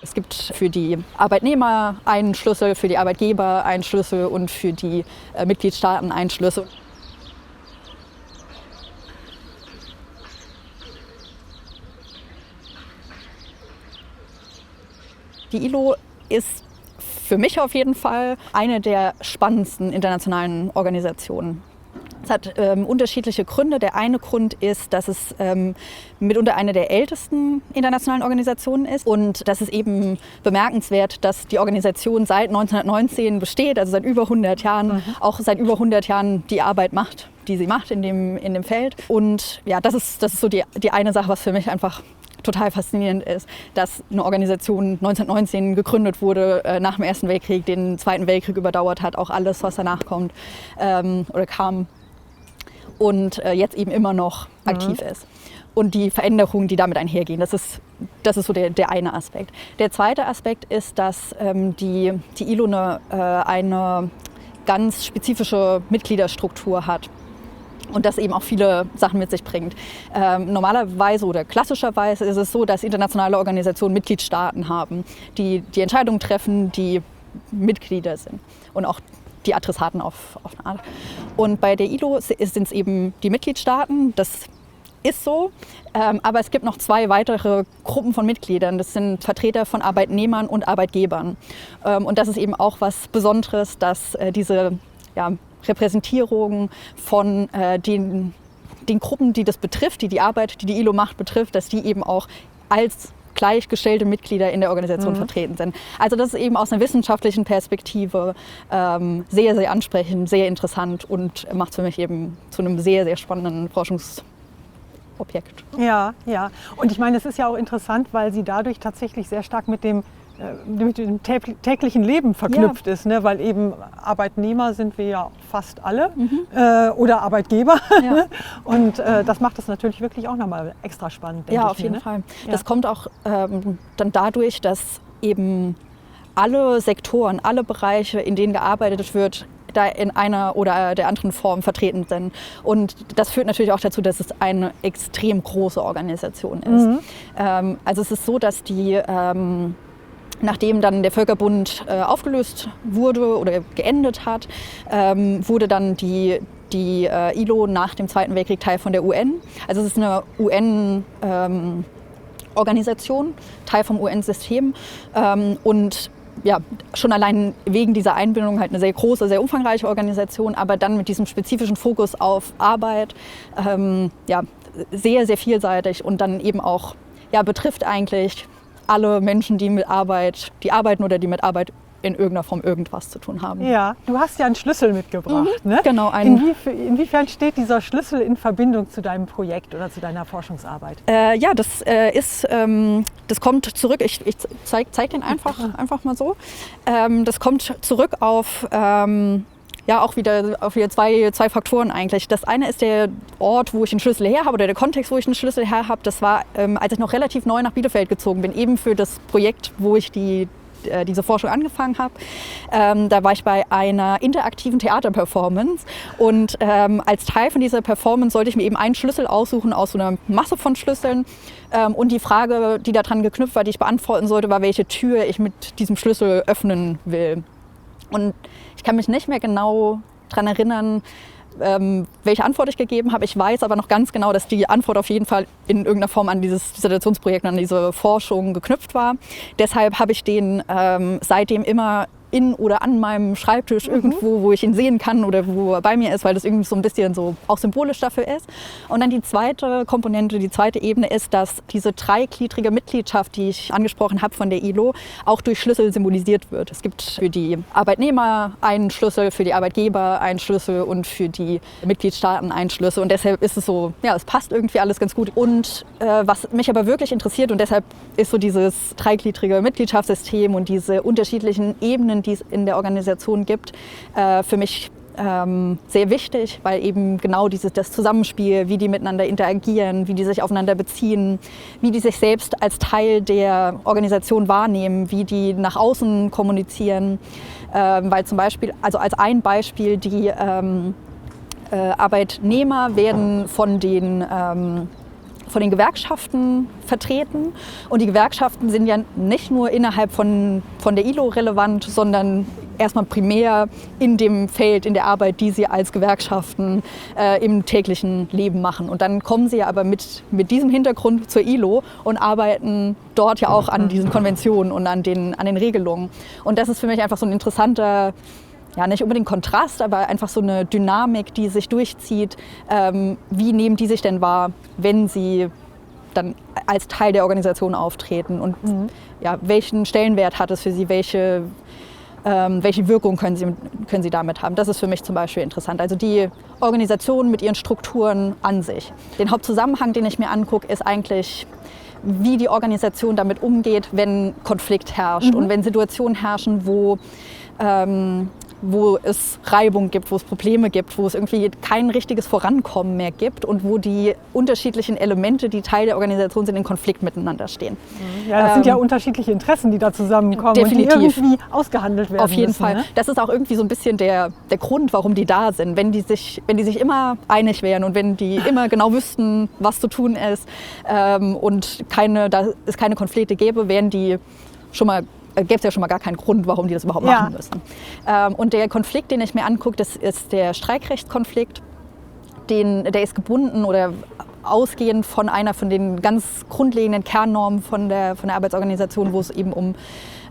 Es gibt für die Arbeitnehmer einen Schlüssel, für die Arbeitgeber einen Schlüssel und für die Mitgliedstaaten einen Schlüssel. Die ILO ist für mich auf jeden Fall eine der spannendsten internationalen Organisationen. Es hat unterschiedliche Gründe. Der eine Grund ist, dass es mitunter eine der ältesten internationalen Organisationen ist. Und das ist eben bemerkenswert, dass die Organisation seit 1919 besteht, also seit über 100 Jahren, auch seit über 100 Jahren die Arbeit macht, die sie macht in dem Feld. Und ja, das ist so die eine Sache, was für mich einfach total faszinierend ist, dass eine Organisation 1919 gegründet wurde, nach dem Ersten Weltkrieg, den Zweiten Weltkrieg überdauert hat, auch alles, was danach kommt oder kam und jetzt eben immer noch aktiv ist. Und die Veränderungen, die damit einhergehen, das ist so der eine Aspekt. Der zweite Aspekt ist, dass die ILO eine ganz spezifische Mitgliederstruktur hat. Und das eben auch viele Sachen mit sich bringt. Normalerweise oder klassischerweise ist es so, dass internationale Organisationen Mitgliedstaaten haben, die Entscheidungen treffen, die Mitglieder sind und auch die Adressaten auf eine Art. Und bei der ILO sind es eben die Mitgliedstaaten, das ist so, aber es gibt noch zwei weitere Gruppen von Mitgliedern. Das sind Vertreter von Arbeitnehmern und Arbeitgebern. Und das ist eben auch was Besonderes, dass diese Repräsentierung von den Gruppen, die das betrifft, die Arbeit, die ILO macht, betrifft, dass die eben auch als gleichgestellte Mitglieder in der Organisation vertreten sind. Also das ist eben aus einer wissenschaftlichen Perspektive sehr, sehr ansprechend, sehr interessant und macht es für mich eben zu einem sehr, sehr spannenden Forschungsobjekt. Ja. Und ich meine, es ist ja auch interessant, weil sie dadurch tatsächlich sehr stark mit dem täglichen Leben verknüpft ist, ne? Weil eben Arbeitnehmer sind wir ja fast alle oder Arbeitgeber. Ja. Und das macht es natürlich wirklich auch nochmal extra spannend, denke ich. Ja, auf jeden Fall. Ja. Das kommt auch dann dadurch, dass eben alle Sektoren, alle Bereiche, in denen gearbeitet wird, da in einer oder der anderen Form vertreten sind. Und das führt natürlich auch dazu, dass es eine extrem große Organisation ist. Also es ist so, dass die nachdem dann der Völkerbund aufgelöst wurde oder geendet hat, wurde dann die ILO nach dem Zweiten Weltkrieg Teil von der UN. Also es ist eine UN-Organisation, Teil vom UN-System. Und ja, schon allein wegen dieser Einbindung halt eine sehr große, sehr umfangreiche Organisation, aber dann mit diesem spezifischen Fokus auf Arbeit, sehr, sehr vielseitig und dann eben auch betrifft eigentlich alle Menschen, die arbeiten oder die mit Arbeit in irgendeiner Form irgendwas zu tun haben. Ja, du hast ja einen Schlüssel mitgebracht. Ne? Genau. Inwiefern steht dieser Schlüssel in Verbindung zu deinem Projekt oder zu deiner Forschungsarbeit? Das kommt zurück, ich zeig den einfach mal so. Das kommt zurück auf auch wieder zwei Faktoren eigentlich. Das eine ist der Ort, wo ich den Schlüssel her habe oder der Kontext, wo ich den Schlüssel her habe. Das war, als ich noch relativ neu nach Bielefeld gezogen bin, eben für das Projekt, wo ich diese Forschung angefangen habe. Da war ich bei einer interaktiven Theaterperformance und als Teil von dieser Performance sollte ich mir eben einen Schlüssel aussuchen aus so einer Masse von Schlüsseln und die Frage, die daran geknüpft war, die ich beantworten sollte, war, welche Tür ich mit diesem Schlüssel öffnen will. Und ich kann mich nicht mehr genau daran erinnern, welche Antwort ich gegeben habe. Ich weiß aber noch ganz genau, dass die Antwort auf jeden Fall in irgendeiner Form an dieses Dissertationsprojekt, an diese Forschung geknüpft war. Deshalb habe ich den seitdem immer in oder an meinem Schreibtisch irgendwo, wo ich ihn sehen kann oder wo er bei mir ist, weil das irgendwie so ein bisschen so auch symbolisch dafür ist. Und dann die zweite Komponente, die zweite Ebene ist, dass diese dreigliedrige Mitgliedschaft, die ich angesprochen habe von der ILO, auch durch Schlüssel symbolisiert wird. Es gibt für die Arbeitnehmer einen Schlüssel, für die Arbeitgeber einen Schlüssel und für die Mitgliedstaaten einen Schlüssel. Und deshalb ist es so, ja, es passt irgendwie alles ganz gut. Und was mich aber wirklich interessiert und deshalb ist so dieses dreigliedrige Mitgliedschaftssystem und diese unterschiedlichen Ebenen, die es in der Organisation gibt, für mich sehr wichtig, weil eben genau das Zusammenspiel, wie die miteinander interagieren, wie die sich aufeinander beziehen, wie die sich selbst als Teil der Organisation wahrnehmen, wie die nach außen kommunizieren. Weil zum Beispiel, also als ein Beispiel, die Arbeitnehmer werden von von den Gewerkschaften vertreten. Und die Gewerkschaften sind ja nicht nur innerhalb von der ILO relevant, sondern erstmal primär in dem Feld, in der Arbeit, die sie als Gewerkschaften im täglichen Leben machen. Und dann kommen sie ja aber mit diesem Hintergrund zur ILO und arbeiten dort ja auch an diesen Konventionen und an den Regelungen. Und das ist für mich einfach so ein interessanter, ja, nicht unbedingt Kontrast, aber einfach so eine Dynamik, die sich durchzieht. Wie nehmen die sich denn wahr, wenn sie dann als Teil der Organisation auftreten? Und ja, welchen Stellenwert hat es für sie? Welche Wirkung können sie damit haben? Das ist für mich zum Beispiel interessant. Also die Organisation mit ihren Strukturen an sich. Den Hauptzusammenhang, den ich mir angucke, ist eigentlich, wie die Organisation damit umgeht, wenn Konflikt herrscht und wenn Situationen herrschen, wo es Reibung gibt, wo es Probleme gibt, wo es irgendwie kein richtiges Vorankommen mehr gibt und wo die unterschiedlichen Elemente, die Teil der Organisation sind, in Konflikt miteinander stehen. Ja, das sind ja unterschiedliche Interessen, die da zusammenkommen definitiv. Und die irgendwie ausgehandelt werden Auf jeden müssen, Fall. Ne? Das ist auch irgendwie so ein bisschen der Grund, warum die da sind. Wenn die sich immer einig wären und wenn die immer genau wüssten, was zu tun ist und da es keine Konflikte gäbe, wären die schon mal gäbe es ja schon mal gar keinen Grund, warum die das überhaupt machen müssen. Und der Konflikt, den ich mir angucke, das ist der Streikrechtskonflikt. Der ist gebunden oder ausgehend von einer von den ganz grundlegenden Kernnormen von der Arbeitsorganisation, wo es eben um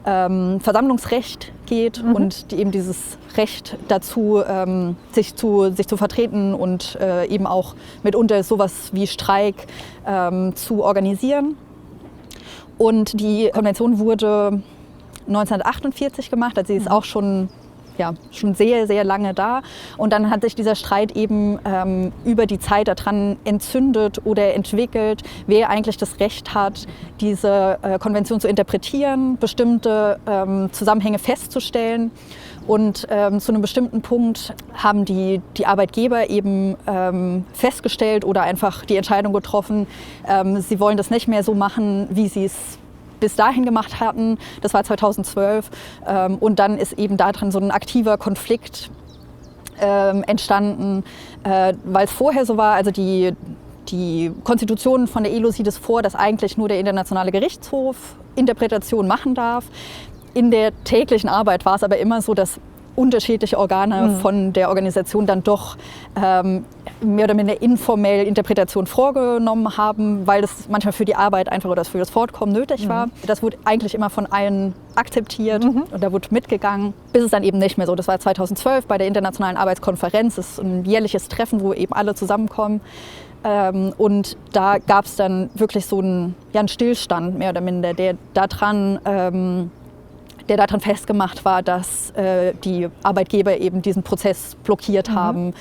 Versammlungsrecht geht und eben dieses Recht dazu, sich zu vertreten und eben auch mitunter sowas wie Streik zu organisieren. Und die Konvention wurde 1948 gemacht, also sie ist auch schon sehr, sehr lange da. Und dann hat sich dieser Streit eben über die Zeit daran entzündet oder entwickelt, wer eigentlich das Recht hat, diese Konvention zu interpretieren, bestimmte Zusammenhänge festzustellen. Und zu einem bestimmten Punkt haben die Arbeitgeber eben festgestellt oder einfach die Entscheidung getroffen, sie wollen das nicht mehr so machen, wie sie es bis dahin gemacht hatten. Das war 2012. Und dann ist eben daran so ein aktiver Konflikt entstanden, weil es vorher so war, also die Konstitution von der ILO sieht es vor, dass eigentlich nur der Internationale Gerichtshof Interpretation machen darf. In der täglichen Arbeit war es aber immer so, dass unterschiedliche Organe von der Organisation dann doch mehr oder minder informell Interpretation vorgenommen haben, weil das manchmal für die Arbeit einfach oder für das Fortkommen nötig war. Das wurde eigentlich immer von allen akzeptiert und da wurde mitgegangen, bis es dann eben nicht mehr so. Das war 2012 bei der Internationalen Arbeitskonferenz. Das ist ein jährliches Treffen, wo eben alle zusammenkommen. Und da gab es dann wirklich so einen Stillstand, mehr oder minder, der daran festgemacht war, dass die Arbeitgeber eben diesen Prozess blockiert haben.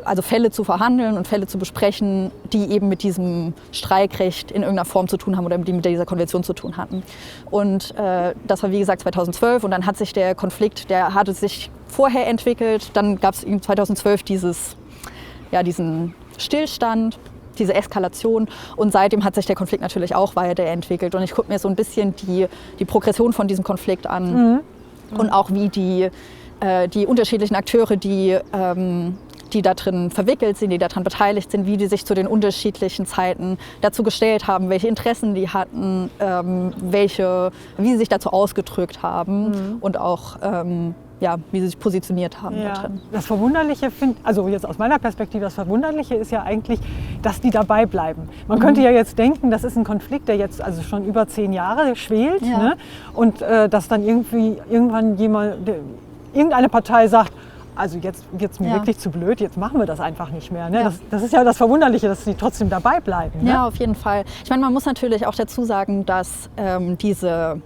Also Fälle zu verhandeln und Fälle zu besprechen, die eben mit diesem Streikrecht in irgendeiner Form zu tun haben oder die mit dieser Konvention zu tun hatten. Und das war wie gesagt 2012 und dann hat sich der Konflikt, der hatte sich vorher entwickelt, dann gab es 2012 diesen Stillstand, diese Eskalation und seitdem hat sich der Konflikt natürlich auch weiterentwickelt und ich gucke mir so ein bisschen die Progression von diesem Konflikt an und auch wie die unterschiedlichen Akteure, die da drin verwickelt sind, die daran beteiligt sind, wie die sich zu den unterschiedlichen Zeiten dazu gestellt haben, welche Interessen die hatten, wie sie sich dazu ausgedrückt haben und auch wie sie sich positioniert haben da drin. Das Verwunderliche also jetzt aus meiner Perspektive, das Verwunderliche ist ja eigentlich, dass die dabei bleiben. Man könnte ja jetzt denken, das ist ein Konflikt, der jetzt also schon über 10 Jahre schwelt, ne? Und dass dann irgendwann irgendeine Partei sagt, also jetzt wird es mir wirklich zu blöd, jetzt machen wir das einfach nicht mehr. Ne? Ja. Das ist ja das Verwunderliche, dass sie trotzdem dabei bleiben. Ne? Ja, auf jeden Fall. Ich meine, man muss natürlich auch dazu sagen, dass diese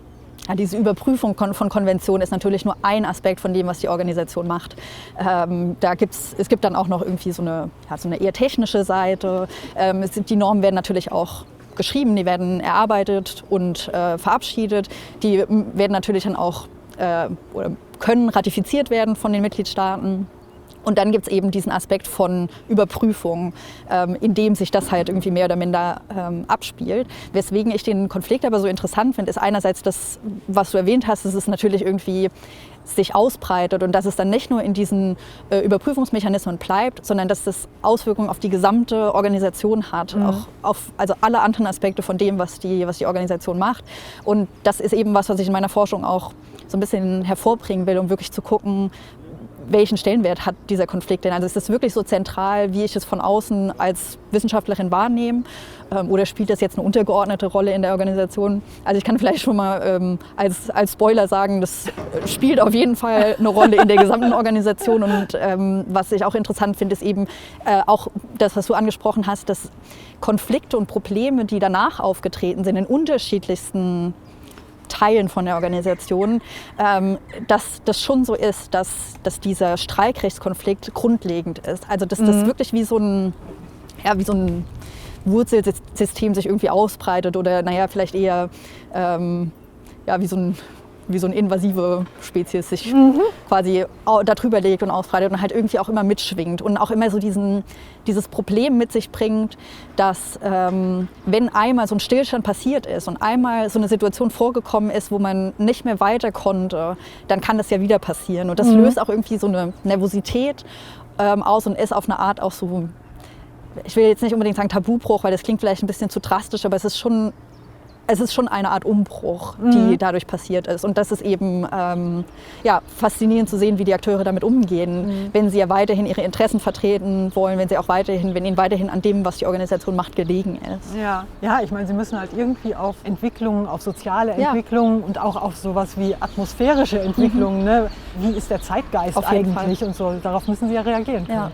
Überprüfung von Konventionen ist natürlich nur ein Aspekt von dem, was die Organisation macht. Es gibt dann auch noch irgendwie so eine eher technische Seite. Die Normen werden natürlich auch geschrieben, die werden erarbeitet und verabschiedet. Die werden natürlich dann auch oder können ratifiziert werden von den Mitgliedstaaten. Und dann gibt es eben diesen Aspekt von Überprüfung, in dem sich das halt irgendwie mehr oder minder abspielt. Weswegen ich den Konflikt aber so interessant finde, ist einerseits das, was du erwähnt hast, dass es natürlich irgendwie sich ausbreitet und dass es dann nicht nur in diesen Überprüfungsmechanismen bleibt, sondern dass das Auswirkungen auf die gesamte Organisation hat, auch auf also alle anderen Aspekte von dem, was die Organisation macht. Und das ist eben was ich in meiner Forschung auch so ein bisschen hervorbringen will, um wirklich zu gucken, welchen Stellenwert hat dieser Konflikt denn? Also ist das wirklich so zentral, wie ich es von außen als Wissenschaftlerin wahrnehme? Oder spielt das jetzt eine untergeordnete Rolle in der Organisation? Also ich kann vielleicht schon mal als Spoiler sagen, das spielt auf jeden Fall eine Rolle in der gesamten Organisation. Und was ich auch interessant finde, ist eben auch das, was du angesprochen hast, dass Konflikte und Probleme, die danach aufgetreten sind, in unterschiedlichsten Teilen von der Organisation, dass das schon so ist, dass dieser Streikrechtskonflikt grundlegend ist. Also dass das wirklich wie so ein Wurzelsystem sich irgendwie ausbreitet oder vielleicht eher wie so eine invasive Spezies sich quasi darüber legt und ausbreitet und halt irgendwie auch immer mitschwingt und auch immer so dieses Problem mit sich bringt, dass wenn einmal so ein Stillstand passiert ist und einmal so eine Situation vorgekommen ist, wo man nicht mehr weiter konnte, dann kann das ja wieder passieren. Und das löst auch irgendwie so eine Nervosität aus und ist auf eine Art auch so, ich will jetzt nicht unbedingt sagen Tabubruch, weil das klingt vielleicht ein bisschen zu drastisch, aber es ist schon eine Art Umbruch, die dadurch passiert ist. Und das ist eben faszinierend zu sehen, wie die Akteure damit umgehen, wenn sie ja weiterhin ihre Interessen vertreten wollen, wenn ihnen weiterhin an dem, was die Organisation macht, gelegen ist. Ja, ich meine, sie müssen halt irgendwie auf Entwicklungen, auf soziale Entwicklungen und auch auf sowas wie atmosphärische Entwicklungen, ne? Wie ist der Zeitgeist eigentlich und so, darauf müssen sie ja reagieren können. Ja.